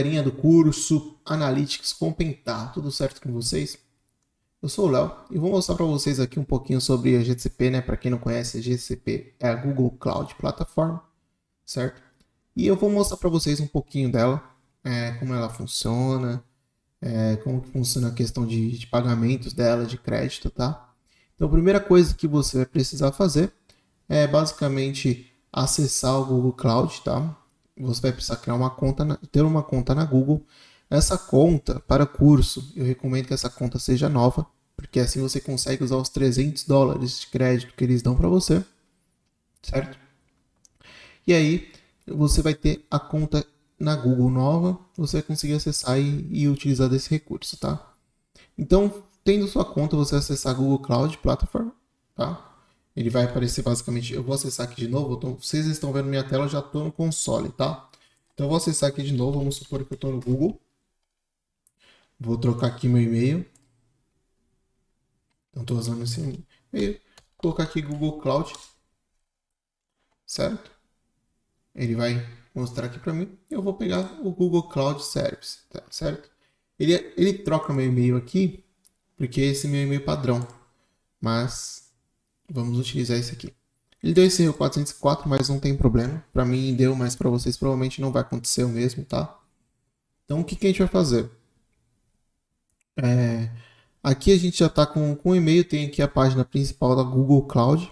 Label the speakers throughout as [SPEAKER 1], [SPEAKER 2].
[SPEAKER 1] galerinha do curso Analytics com Pentar, tudo certo com vocês? Eu sou o Léo e vou mostrar para vocês aqui um pouquinho sobre a GCP, né? Para quem não conhece, a GCP é a Google Cloud Platform, certo? E eu vou mostrar para vocês um pouquinho dela, como ela funciona, como que funciona a questão de pagamentos dela, de crédito, tá? Então a primeira coisa que você vai precisar fazer é basicamente acessar o Google Cloud, tá? Você vai precisar criar uma conta, ter uma conta na Google. Essa conta para curso, eu recomendo que essa conta seja nova, porque assim você consegue usar os $300 de crédito que eles dão para você, certo? E aí você vai ter a conta na Google nova, você vai conseguir acessar e utilizar desse recurso, tá? Então, tendo sua conta, você vai acessar a Google Cloud Platform, tá? Ele vai aparecer basicamente, eu vou acessar aqui de novo, vocês estão vendo minha tela, eu já estou no console, tá? Então eu vou acessar aqui de novo, vamos supor que eu estou no Google. Vou trocar aqui meu e-mail. Então estou usando esse e-mail. Vou colocar aqui Google Cloud, certo? Ele vai mostrar aqui para mim. Eu vou pegar o Google Cloud Service, tá? Certo? Ele troca meu e-mail aqui, porque esse é meu e-mail padrão. Mas vamos utilizar esse aqui. Ele deu esse erro 404, mas não tem problema. Para mim deu, mas para vocês provavelmente não vai acontecer o mesmo, tá? Então o que a gente vai fazer? Aqui a gente já está com o e-mail, tem aqui a página principal da Google Cloud.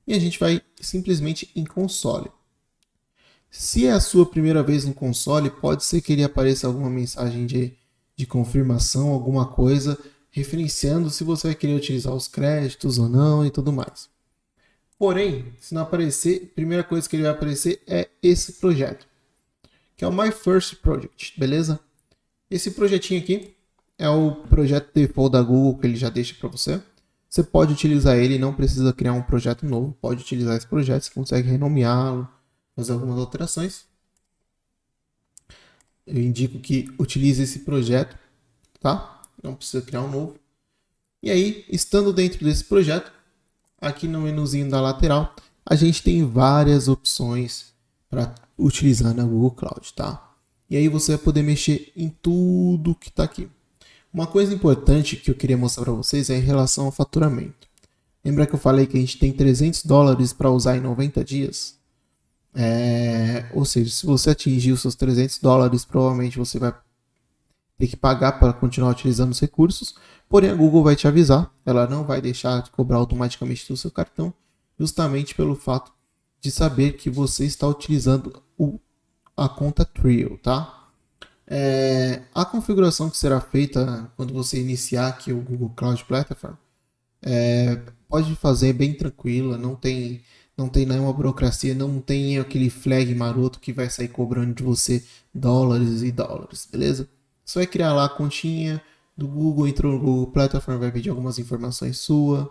[SPEAKER 1] E a gente vai simplesmente em console. Se é a sua primeira vez no console, pode ser que ele apareça alguma mensagem de confirmação, alguma coisa referenciando se você vai querer utilizar os créditos ou não e tudo mais. Porém, se não aparecer, a primeira coisa que ele vai aparecer é esse projeto, que é o My First Project, beleza? Esse projetinho aqui é o projeto default da Google que ele já deixa para você. Você pode utilizar ele, não precisa criar um projeto novo, pode utilizar esse projeto, você consegue renomeá-lo, fazer algumas alterações. Eu indico que utilize esse projeto, tá? Não precisa criar um novo. E aí, estando dentro desse projeto, aqui no menuzinho da lateral, a gente tem várias opções para utilizar na Google Cloud, tá? E aí você vai poder mexer em tudo que está aqui. Uma coisa importante que eu queria mostrar para vocês é em relação ao faturamento. Lembra que eu falei que a gente tem $300 para usar em 90 dias? Ou seja, se você atingir os seus $300, provavelmente você vai ter que pagar para continuar utilizando os recursos. Porém, a Google vai te avisar, ela não vai deixar de cobrar automaticamente do seu cartão, justamente pelo fato de saber que você está utilizando a conta Trio, tá? A configuração que será feita quando você iniciar aqui o Google Cloud Platform pode fazer bem tranquila, não tem nenhuma burocracia, não tem aquele flag maroto que vai sair cobrando de você dólares e dólares, beleza? Você vai criar lá a continha do Google, entrou no Google Platform, vai pedir algumas informações sua,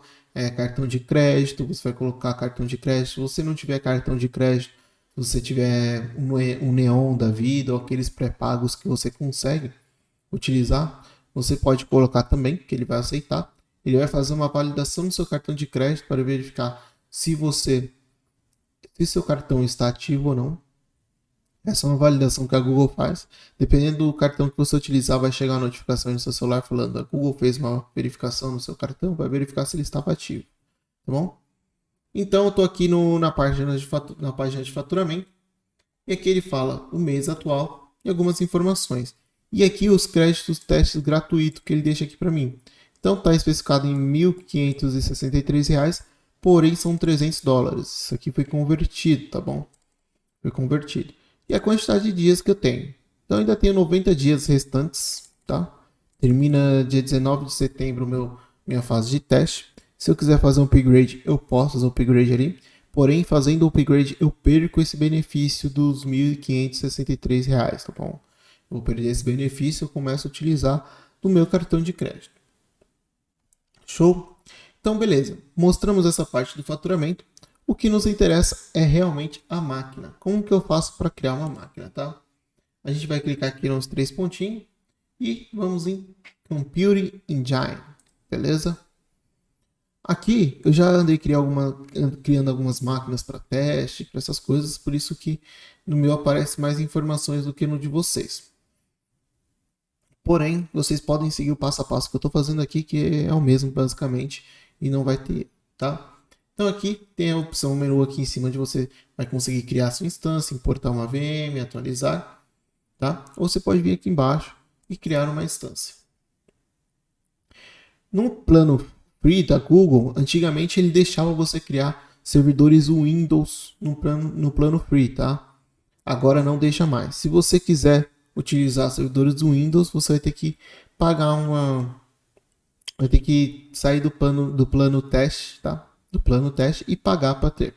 [SPEAKER 1] cartão de crédito, você vai colocar cartão de crédito. Se você não tiver cartão de crédito, se você tiver um Neon da vida ou aqueles pré-pagos que você consegue utilizar, você pode colocar também, que ele vai aceitar. Ele vai fazer uma validação do seu cartão de crédito para verificar se seu cartão está ativo ou não. Essa é uma validação que a Google faz. Dependendo do cartão que você utilizar, vai chegar uma notificação no seu celular falando a Google fez uma verificação no seu cartão, vai verificar se ele estava ativo, tá bom? Então eu estou aqui na página de faturamento e aqui ele fala o mês atual e algumas informações. E aqui os créditos testes gratuitos que ele deixa aqui para mim. Então está especificado em R$ 1.563, porém são $300. Isso aqui foi convertido, tá bom? Foi convertido. E a quantidade de dias que eu tenho. Então ainda tenho 90 dias restantes, tá? Termina dia 19 de setembro minha fase de teste. Se eu quiser fazer um upgrade, eu posso fazer um upgrade ali. Porém, fazendo o upgrade, eu perco esse benefício dos R$ 1.563, tá bom? Eu vou perder esse benefício, eu começo a utilizar do meu cartão de crédito. Show? Então, beleza. Mostramos essa parte do faturamento. O que nos interessa é realmente a máquina. Como que eu faço para criar uma máquina, tá? A gente vai clicar aqui nos 3 pontinhos e vamos em Computing Engine, beleza? Aqui eu já andei criando algumas máquinas para teste, para essas coisas, por isso que no meu aparece mais informações do que no de vocês. Porém, vocês podem seguir o passo a passo que eu estou fazendo aqui, que é o mesmo basicamente, e não vai ter, tá? Então aqui tem a opção, o menu aqui em cima, onde você vai conseguir criar sua instância, importar uma VM, atualizar, tá? Ou você pode vir aqui embaixo e criar uma instância. No plano free da Google, antigamente ele deixava você criar servidores Windows no plano free, tá? Agora não deixa mais. Se você quiser utilizar servidores do Windows, você vai ter que pagar vai ter que sair do plano teste, tá? Do plano teste e pagar para ter.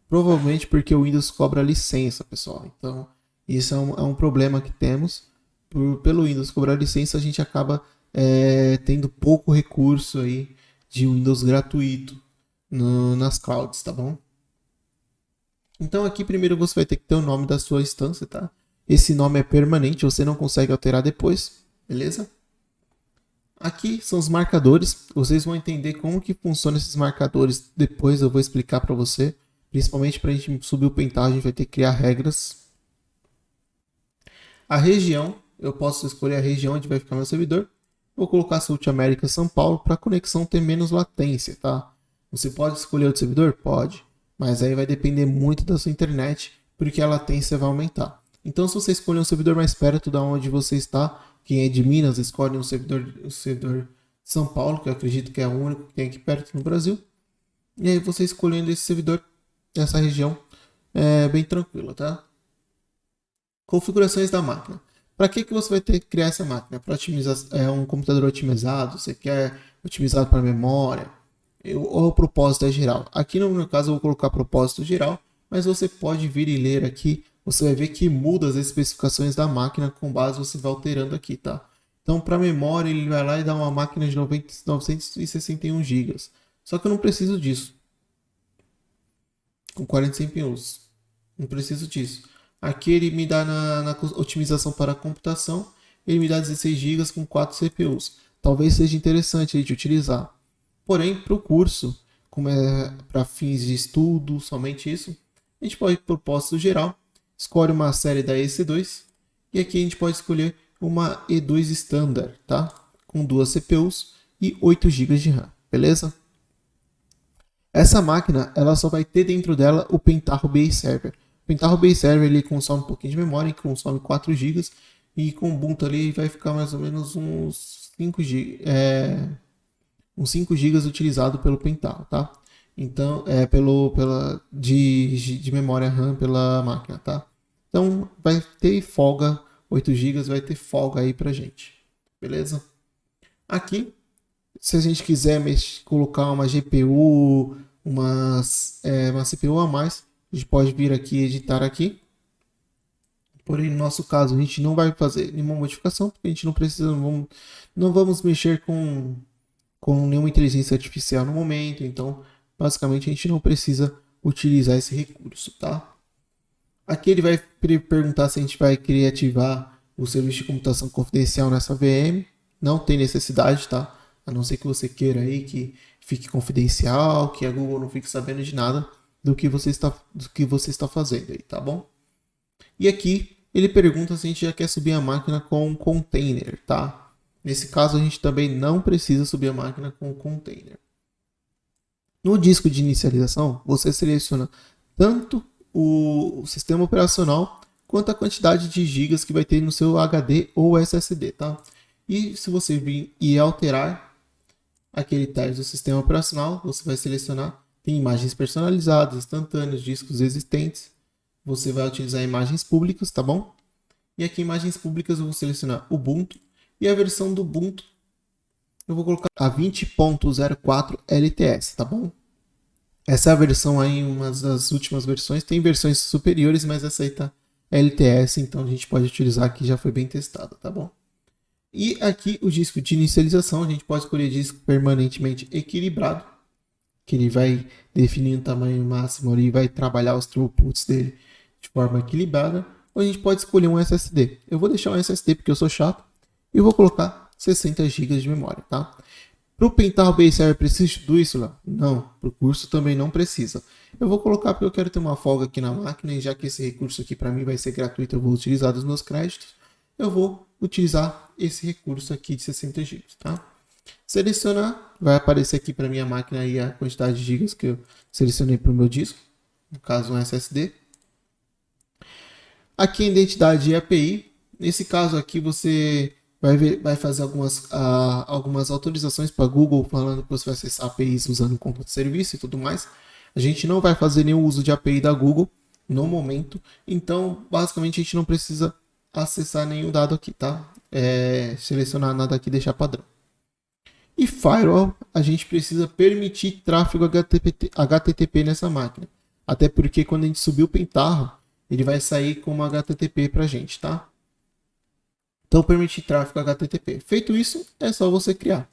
[SPEAKER 1] Provavelmente porque o Windows cobra licença, pessoal. Então, isso é um problema que temos. Pelo Windows cobrar licença, a gente acaba tendo pouco recurso aí de Windows gratuito nas clouds, tá bom? Então aqui primeiro você vai ter que ter o nome da sua instância, tá? Esse nome é permanente, você não consegue alterar depois, beleza? Aqui são os marcadores, vocês vão entender como que funcionam esses marcadores, depois eu vou explicar para você, principalmente para a gente subir o Pental, a gente vai ter que criar regras. A região, eu posso escolher a região onde vai ficar meu servidor. Vou colocar South America São Paulo para a conexão ter menos latência, tá? Você pode escolher outro servidor? Pode, mas aí vai depender muito da sua internet, porque a latência vai aumentar. Então, se você escolher um servidor mais perto da onde você está, quem é de Minas escolhe um servidor de São Paulo, que eu acredito que é o único que tem aqui perto no Brasil. E aí você escolhendo esse servidor, essa região, é bem tranquila, tá? Configurações da máquina. Para que você vai ter que criar essa máquina? Para otimizar um computador otimizado? Você quer otimizado para memória? Ou o propósito é geral? Aqui no meu caso eu vou colocar propósito geral, mas você pode vir e ler aqui. Você vai ver que muda as especificações da máquina com base você vai alterando aqui, tá? Então para memória ele vai lá e dá uma máquina de 961 GB. Só que eu não preciso disso. Com 40 CPUs. Não preciso disso. Aqui ele me dá na otimização para a computação, ele me dá 16 GB com 4 CPUs. Talvez seja interessante de utilizar. Porém, para o curso, como é para fins de estudo, somente isso, a gente pode ir para o propósito geral, escolhe uma série da EC2 e aqui a gente pode escolher uma E2 Standard, tá? Com 2 CPUs e 8 GB de RAM, beleza? Essa máquina ela só vai ter dentro dela o Pentaho Base Server. O Pentaho Base Server ele consome um pouquinho de memória, consome 4 GB e com o Ubuntu ali vai ficar mais ou menos uns 5 GB, uns 5 GB utilizado pelo Pentaho, tá? Então de memória RAM pela máquina, tá? Então vai ter folga 8 GB, vai ter folga aí pra gente, beleza? Aqui se a gente quiser colocar uma GPU, uma CPU a mais, a gente pode vir aqui e editar aqui. Porém, no nosso caso, a gente não vai fazer nenhuma modificação, porque a gente não precisa, não vamos mexer com nenhuma inteligência artificial no momento. Então, basicamente, a gente não precisa utilizar esse recurso, tá? Aqui ele vai perguntar se a gente vai querer ativar o serviço de computação confidencial nessa VM. Não tem necessidade, tá? A não ser que você queira aí que fique confidencial, que a Google não fique sabendo de nada do que você está fazendo aí, tá bom? E aqui ele pergunta se a gente já quer subir a máquina com um container, tá? Nesse caso a gente também não precisa subir a máquina com um container. No disco de inicialização, você seleciona tanto o sistema operacional quanto a quantidade de gigas que vai ter no seu HD ou SSD, tá? E se você vir e alterar aquele tab do sistema operacional, você vai selecionar, tem imagens personalizadas, instantâneas, discos existentes. Você vai utilizar imagens públicas, tá bom? E aqui imagens públicas eu vou selecionar Ubuntu e a versão do Ubuntu eu vou colocar a 20.04 LTS, tá bom? Essa é a versão aí, uma das últimas versões. Tem versões superiores, mas essa aí tá LTS, então a gente pode utilizar que já foi bem testada, tá bom? E aqui o disco de inicialização, a gente pode escolher disco permanentemente equilibrado, que ele vai definir o tamanho máximo ali e vai trabalhar os throughputs dele de forma equilibrada. Ou a gente pode escolher um SSD. Eu vou deixar um SSD porque eu sou chato e vou colocar 60 GB de memória, tá? Para o Pentaho Base Server precisa de tudo isso, lá? Não, para o curso também não precisa. Eu vou colocar porque eu quero ter uma folga aqui na máquina e já que esse recurso aqui para mim vai ser gratuito, eu vou utilizar dos meus créditos. eu vou utilizar esse recurso aqui de 60 GB, tá? Selecionar, vai aparecer aqui para minha máquina aí a quantidade de gigas que eu selecionei para o meu disco, no caso um SSD. Aqui em identidade e API, nesse caso aqui você vai fazer algumas autorizações para Google falando que você vai acessar APIs usando conta de serviço e tudo mais. A gente não vai fazer nenhum uso de API da Google no momento, então basicamente a gente não precisa acessar nenhum dado aqui, tá? Selecionar nada aqui e deixar padrão. E firewall, a gente precisa permitir tráfego HTTP nessa máquina. Até porque quando a gente subir o Pentaho, ele vai sair como HTTP pra gente, tá? Então, permitir tráfego HTTP. Feito isso, é só você criar.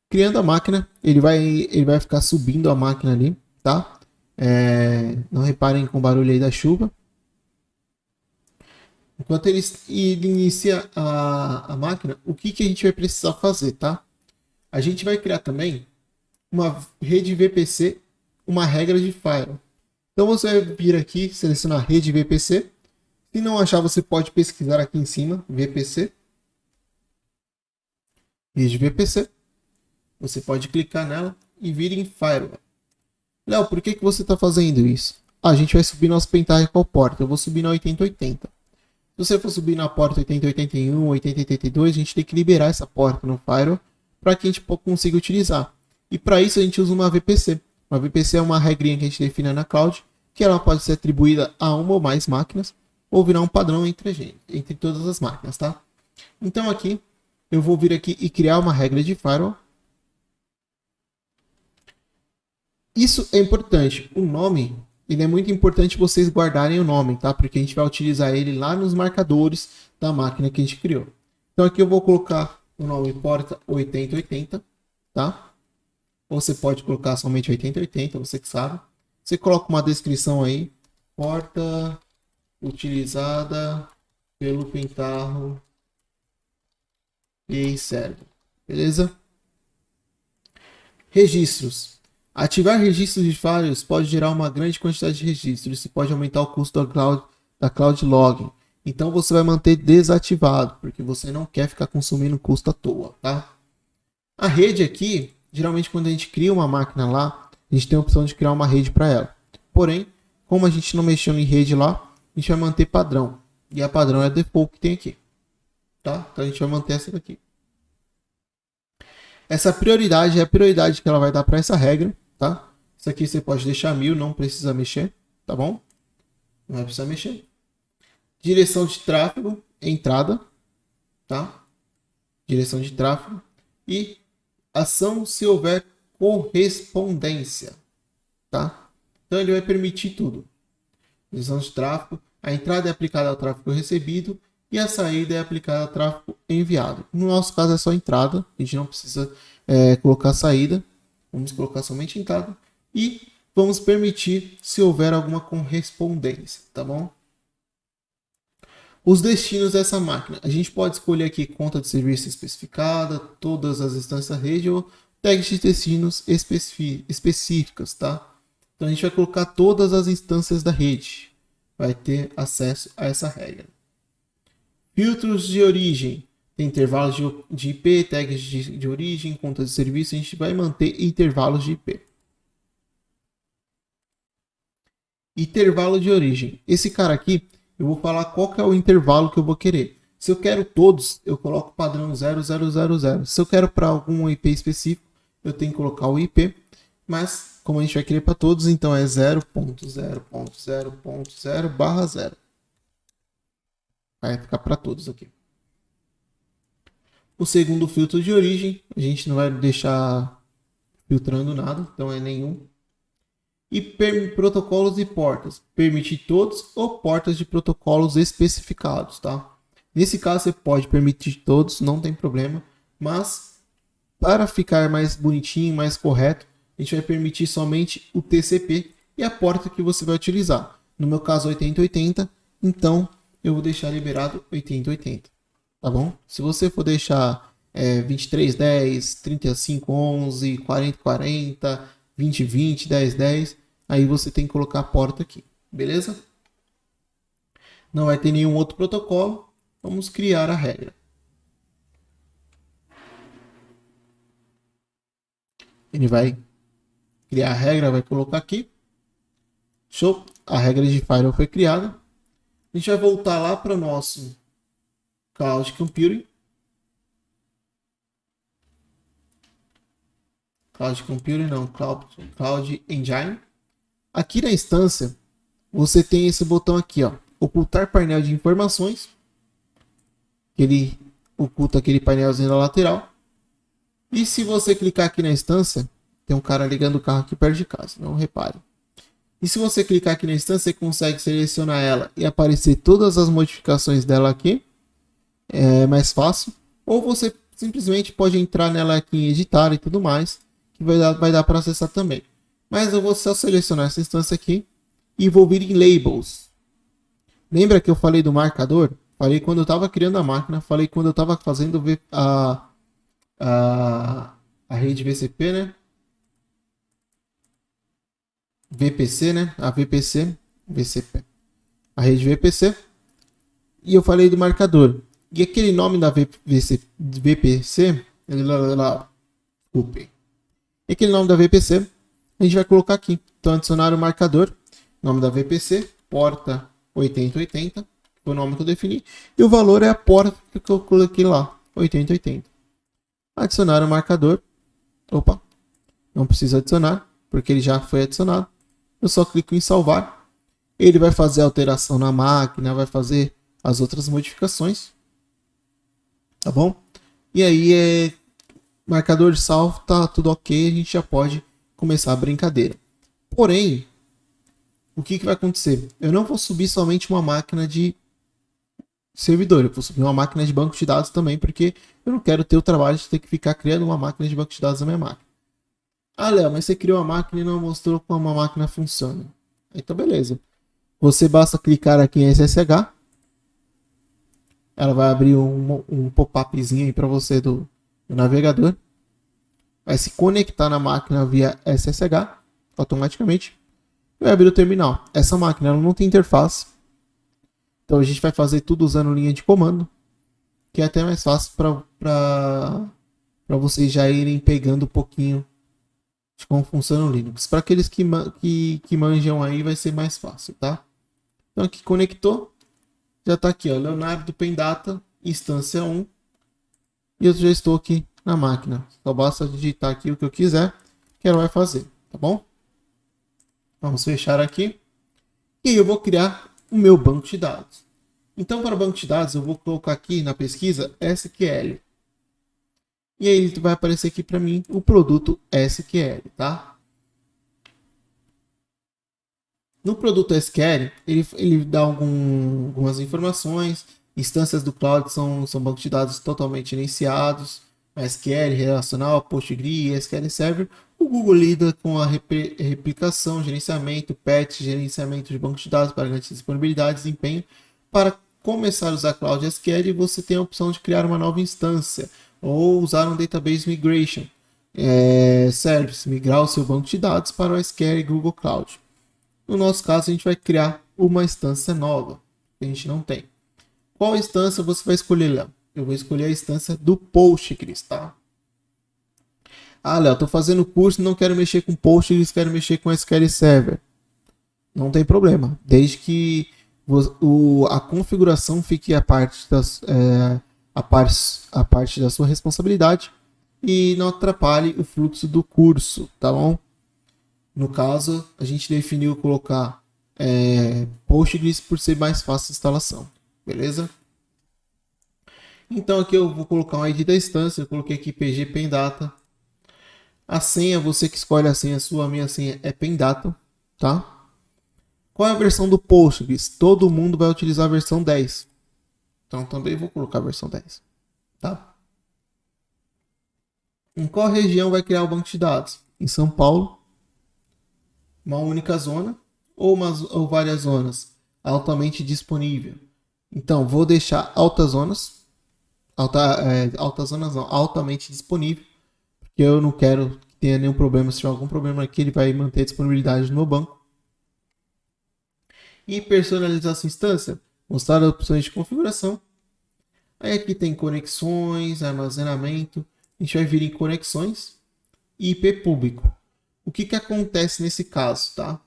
[SPEAKER 1] Criando a máquina, ele vai ficar subindo a máquina ali, tá? Não reparem com o barulho aí da chuva. Enquanto ele inicia a máquina, o que a gente vai precisar fazer, tá? A gente vai criar também uma rede VPC, uma regra de firewall. Então você vai vir aqui, selecionar rede VPC. Se não achar, você pode pesquisar aqui em cima, VPC. Rede VPC. Você pode clicar nela e vir em Firewall. Léo, por que você está fazendo isso? A gente vai subir nosso Pentaho qual porta? Eu vou subir na 8080. Se você for subir na porta 8081, 8082, a gente tem que liberar essa porta no Firewall para que a gente consiga utilizar. E para isso a gente usa uma VPC. Uma VPC é uma regrinha que a gente define na cloud, que ela pode ser atribuída a uma ou mais máquinas, ou virar um padrão entre todas as máquinas, tá? Então aqui, eu vou vir aqui e criar uma regra de firewall. Isso é importante. O nome, ele é muito importante vocês guardarem o nome, tá? Porque a gente vai utilizar ele lá nos marcadores da máquina que a gente criou. Então aqui eu vou colocar o nome porta 8080, tá? Ou você pode colocar somente 8080, você que sabe. Você coloca uma descrição aí. Porta utilizada pelo Pentaho e serve. Beleza? Registros. Ativar registros de firewalls pode gerar uma grande quantidade de registros. Isso pode aumentar o custo da cloud login. Então você vai manter desativado, porque você não quer ficar consumindo custo à toa, tá? A rede aqui, geralmente quando a gente cria uma máquina lá, a gente tem a opção de criar uma rede para ela. Porém, como a gente não mexeu em rede lá, a gente vai manter padrão. E a padrão é a default que tem aqui. Tá? Então a gente vai manter essa daqui. Essa prioridade é a prioridade que ela vai dar para essa regra. Tá? Isso aqui você pode deixar 1000, não precisa mexer. Tá bom? Não vai precisar mexer. Direção de tráfego, entrada. Tá? Direção de tráfego. E ação se houver correspondência. Tá? Então ele vai permitir tudo. Direção de tráfego. A entrada é aplicada ao tráfego recebido e a saída é aplicada ao tráfego enviado. No nosso caso é só entrada, a gente não precisa colocar saída. Vamos colocar somente entrada e vamos permitir se houver alguma correspondência, tá bom? Os destinos dessa máquina. A gente pode escolher aqui conta de serviço especificada, todas as instâncias da rede ou tags de destinos específicas, tá? Então a gente vai colocar todas as instâncias da rede. Vai ter acesso a essa regra. Filtros de origem. Tem intervalos de IP, tags de origem, contas de serviço. A gente vai manter intervalos de IP. Intervalo de origem. Esse cara aqui, eu vou falar qual que é o intervalo que eu vou querer. Se eu quero todos, eu coloco o padrão 0000. Se eu quero para algum IP específico, eu tenho que colocar o IP. Mas, como a gente vai querer para todos, então é 0.0.0.0/0. Vai ficar para todos aqui. O segundo filtro de origem, a gente não vai deixar filtrando nada, então é nenhum. E protocolos e portas, permitir todos ou portas de protocolos especificados, tá? Nesse caso você pode permitir todos, não tem problema, mas para ficar mais bonitinho, mais correto, a gente vai permitir somente o TCP e a porta que você vai utilizar. No meu caso 8080, então eu vou deixar liberado 8080, tá bom? Se você for deixar 2310, 3511, 4040, 2020, 1010, aí você tem que colocar a porta aqui, beleza? não vai ter nenhum outro protocolo. Vamos criar a regra. Ele vai criar a regra, vai colocar aqui. Show. A regra de firewall foi criada. A gente vai voltar lá para o nosso Cloud Computing. Cloud Computing não, Cloud Engine. Aqui na instância, você tem esse botão aqui, ó, ocultar painel de informações. Ele oculta aquele painelzinho na lateral. E se você clicar aqui na instância, tem um cara ligando o carro aqui perto de casa, não repare. E se você clicar aqui na instância, você consegue selecionar ela e aparecer todas as modificações dela aqui. É mais fácil. Ou você simplesmente pode entrar nela aqui em editar e tudo mais, que vai dar para acessar também. Mas eu vou só selecionar essa instância aqui e vou vir em Labels. Lembra que eu falei do marcador? Falei quando eu estava criando a máquina, falei quando eu estava fazendo a rede VCP, né? VPC, né? A VPC, VCP. A rede VPC. E eu falei do marcador. E aquele nome da VPC, desculpe. E aquele nome da VPC, a gente vai colocar aqui. Então, adicionar o marcador, nome da VPC, porta 8080, foi o nome que eu defini. E o valor é a porta que eu coloquei lá, 8080. Adicionar o marcador. Opa, não precisa adicionar, porque ele já foi adicionado. Eu só clico em salvar. Ele vai fazer a alteração na máquina, vai fazer as outras modificações. Tá bom? E aí, marcador de salvo, tá tudo ok, a gente já pode começar a brincadeira. Porém, o que vai acontecer? Eu não vou subir somente uma máquina de servidor, eu vou subir uma máquina de banco de dados também, porque eu não quero ter o trabalho de ter que ficar criando uma máquina de banco de dados na minha máquina. Ah, Léo, mas você criou a máquina e não mostrou como a máquina funciona. Então, beleza. Você basta clicar aqui em SSH. Ela vai abrir um pop-upzinho aí para você do navegador. Vai se conectar na máquina via SSH automaticamente. Vai abrir o terminal. Essa máquina ela não tem interface. Então a gente vai fazer tudo usando linha de comando. Que é até mais fácil para vocês já irem pegando um pouquinho de como funciona o Linux. Para aqueles que manjam aí vai ser mais fácil, tá? Então aqui conectou. Já está aqui, ó, Leonardo Pendata, instância 1. E eu já estou aqui na máquina. Só basta digitar aqui o que eu quiser, que ela vai fazer, tá bom? Vamos fechar aqui. E eu vou criar o meu banco de dados. Então, para o banco de dados, eu vou colocar aqui na pesquisa SQL. E aí ele vai aparecer aqui para mim o produto SQL, tá? No produto SQL, ele dá algumas informações. Instâncias do cloud são bancos de dados totalmente iniciados. SQL, relacional, PostgreSQL, SQL Server. O Google lida com a replicação, gerenciamento, patch, gerenciamento de bancos de dados para garantir disponibilidade e desempenho. Para começar a usar Cloud SQL, você tem a opção de criar uma nova instância ou usar um Database Migration Service, migrar o seu banco de dados para o SQL Google Cloud. No nosso caso, a gente vai criar uma instância nova, que a gente não tem. Qual instância você vai escolher, Léo? Eu vou escolher a instância do Postgres, tá? Ah, Léo, estou fazendo curso e não quero mexer com Postgres, quero mexer com SQL Server. Não tem problema, desde que a configuração fique a parte da sua responsabilidade e não atrapalhe o fluxo do curso, tá bom? No caso, a gente definiu colocar Postgres por ser mais fácil a instalação, beleza? Então aqui eu vou colocar um ID da instância, eu coloquei aqui PG Pendata. A senha, você que escolhe a senha sua, a minha senha é Pendata, tá? Qual é a versão do Postgres? Todo mundo vai utilizar a versão 10. Então também vou colocar a versão 10, tá? Em qual região vai criar o banco de dados? Em São Paulo, uma única zona ou várias zonas? Altamente disponível. Então vou deixar altas zonas. Altas zonas não, altamente disponível, porque eu não quero que tenha nenhum problema. Se tiver algum problema aqui, ele vai manter a disponibilidade no meu banco. E personalizar essa instância, mostrar as opções de configuração. Aí aqui tem conexões, armazenamento. A gente vai vir em conexões e IP público. O que acontece nesse caso, tá?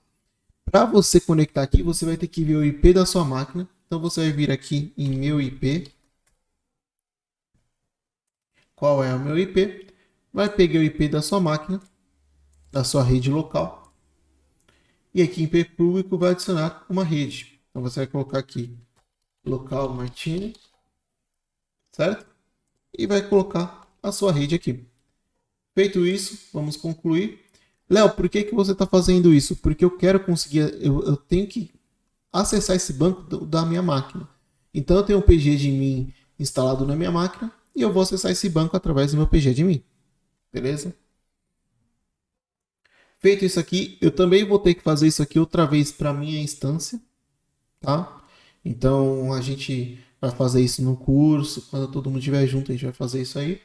[SPEAKER 1] Para você conectar aqui, você vai ter que ver o IP da sua máquina. Então você vai vir aqui em meu IP. Qual é o meu IP? Vai pegar o IP da sua máquina, da sua rede local. E aqui em IP público vai adicionar uma rede. Então você vai colocar aqui local Martini, certo? E vai colocar a sua rede aqui. Feito isso, vamos concluir. Léo, por que você está fazendo isso? Porque eu quero conseguir, eu tenho que acessar esse banco da minha máquina. Então eu tenho um PGadmin instalado na minha máquina e eu vou acessar esse banco através do meu PGadmin. Beleza? Feito isso aqui, eu também vou ter que fazer isso aqui outra vez para minha instância, tá? Então a gente vai fazer isso no curso, quando todo mundo estiver junto a gente vai fazer isso aí.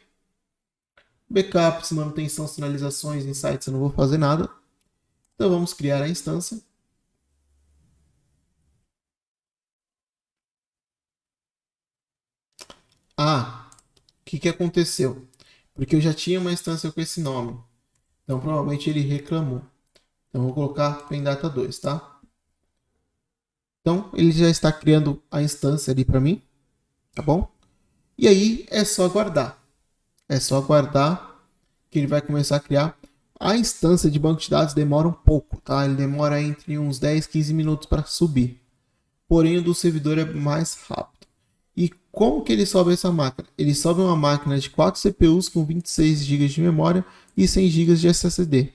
[SPEAKER 1] Backups, manutenção, sinalizações, insights, eu não vou fazer nada. Então vamos criar a instância. Ah, o que aconteceu? Porque eu já tinha uma instância com esse nome. Então provavelmente ele reclamou. Então eu vou colocar pendata 2, tá? Então ele já está criando a instância ali para mim, tá bom? E aí é só aguardar. É só aguardar que ele vai começar a criar. A instância de banco de dados demora um pouco, tá? Ele demora entre uns 10, 15 minutos para subir. Porém o do servidor é mais rápido. E como que ele sobe essa máquina? Ele sobe uma máquina de 4 CPUs com 26 GB de memória e 100 GB de SSD.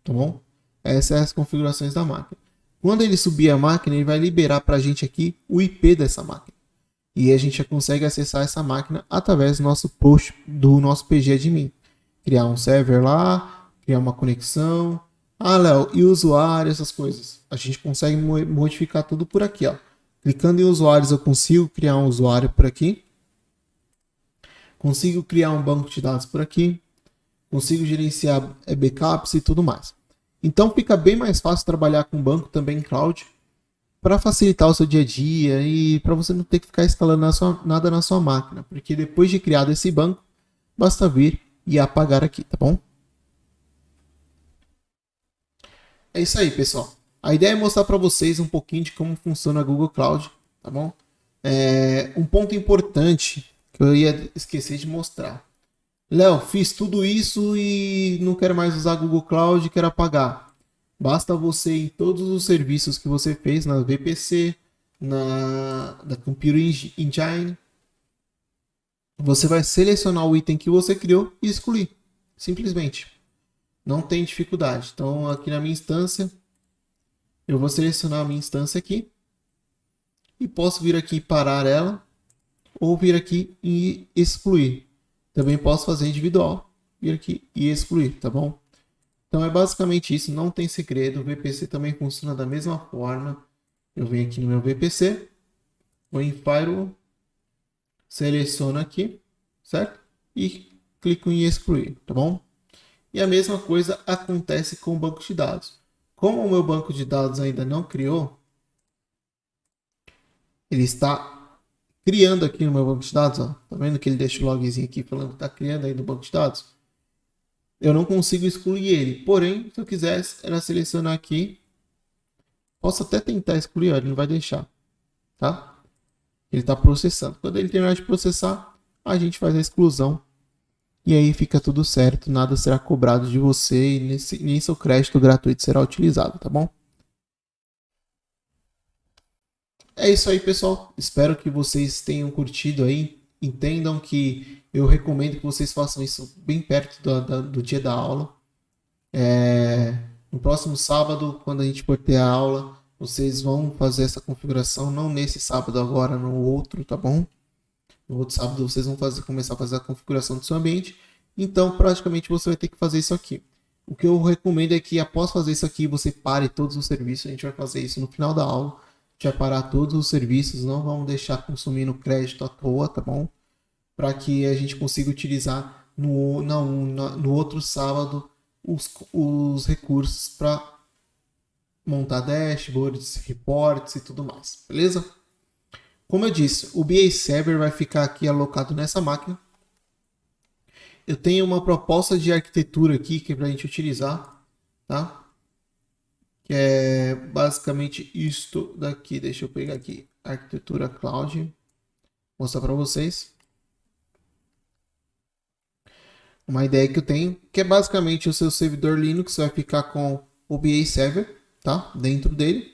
[SPEAKER 1] Tá bom? Essas são as configurações da máquina. Quando ele subir a máquina, ele vai liberar para a gente aqui o IP dessa máquina. E a gente já consegue acessar essa máquina através do nosso post do nosso PGadmin. Criar um server lá, criar uma conexão. Ah, Léo, e o usuário, essas coisas. A gente consegue modificar tudo por aqui, ó. Clicando em usuários, eu consigo criar um usuário por aqui. Consigo criar um banco de dados por aqui. Consigo gerenciar backups e tudo mais. Então fica bem mais fácil trabalhar com banco também em cloud para facilitar o seu dia a dia e para você não ter que ficar instalando nada na sua máquina, porque depois de criado esse banco, basta vir e apagar aqui, tá bom? É isso aí, pessoal. A ideia é mostrar para vocês um pouquinho de como funciona a Google Cloud, tá bom? Um ponto importante que eu ia esquecer de mostrar. Léo, fiz tudo isso e não quero mais usar Google Cloud, quero apagar. Basta você ir em todos os serviços que você fez na VPC, da Computer Engine, você vai selecionar o item que você criou e excluir. Simplesmente. Não tem dificuldade. Então, aqui na minha instância, eu vou selecionar a minha instância aqui e posso vir aqui e parar ela ou vir aqui e excluir. Também posso fazer individual, vir aqui e excluir, tá bom? Então é basicamente isso, não tem segredo. O VPC também funciona da mesma forma. Eu venho aqui no meu VPC, vou em Firewall, seleciono aqui, certo? E clico em excluir, tá bom? E a mesma coisa acontece com o banco de dados. Como o meu banco de dados ainda não criou, ele está criando aqui no meu banco de dados, ó. Tá vendo que ele deixa o logzinho aqui falando que está criando aí no banco de dados? Eu não consigo excluir ele. Porém, se eu quisesse, era selecionar aqui. Posso até tentar excluir, ó, ele não vai deixar, tá? Ele está processando. Quando ele terminar de processar, a gente faz a exclusão. E aí fica tudo certo, nada será cobrado de você e nem seu crédito gratuito será utilizado, tá bom? É isso aí, pessoal. Espero que vocês tenham curtido aí. Entendam que eu recomendo que vocês façam isso bem perto do dia da aula. No próximo sábado, quando a gente for ter a aula, vocês vão fazer essa configuração, não nesse sábado agora, no outro, tá bom? No outro sábado vocês vão começar a fazer a configuração do seu ambiente. Então, praticamente você vai ter que fazer isso aqui. O que eu recomendo é que após fazer isso aqui, você pare todos os serviços. A gente vai fazer isso no final da aula. A gente vai parar todos os serviços, não vamos deixar consumindo crédito à toa, tá bom? Para que a gente consiga utilizar no outro sábado os recursos para montar dashboards, reports e tudo mais, beleza? Como eu disse, o BA Server vai ficar aqui alocado nessa máquina. Eu tenho uma proposta de arquitetura aqui que é para a gente utilizar, tá? Que é basicamente isto daqui. Deixa eu pegar aqui, arquitetura cloud, mostrar para vocês. Uma ideia que eu tenho, que é basicamente o seu servidor Linux vai ficar com o BA Server, tá? Dentro dele.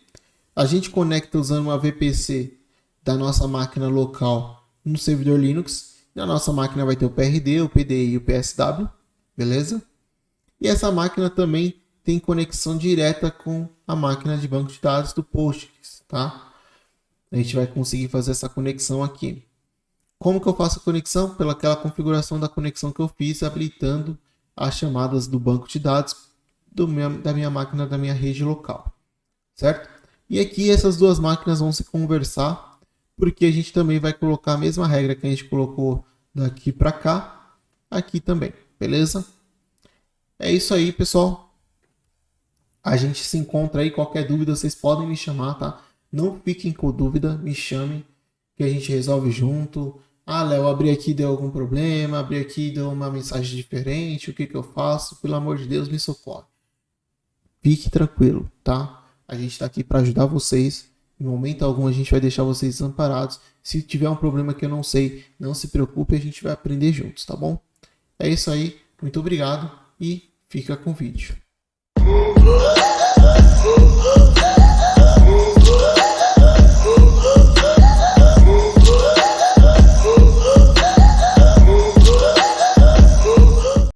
[SPEAKER 1] A gente conecta usando uma VPC da nossa máquina local no servidor Linux. Na nossa máquina vai ter o PRD, o PDI e o PSW, beleza? E essa máquina também tem conexão direta com a máquina de banco de dados do Postgres, tá? A gente vai conseguir fazer essa conexão aqui. Como que eu faço a conexão? Pelaquela configuração da conexão que eu fiz, habilitando as chamadas do banco de dados da minha máquina, da minha rede local, certo? E aqui essas duas máquinas vão se conversar, porque a gente também vai colocar a mesma regra que a gente colocou daqui para cá, aqui também, beleza? É isso aí, pessoal. A gente se encontra aí, qualquer dúvida vocês podem me chamar, tá? Não fiquem com dúvida, me chamem, que a gente resolve junto. Ah, Léo, abri aqui, deu algum problema, abri aqui, deu uma mensagem diferente, o que que eu faço? Pelo amor de Deus, me socorre. Fique tranquilo, tá? A gente está aqui para ajudar vocês. Em momento algum a gente vai deixar vocês desamparados. Se tiver um problema que eu não sei, não se preocupe, a gente vai aprender juntos, tá bom? É isso aí, muito obrigado e fica com o vídeo.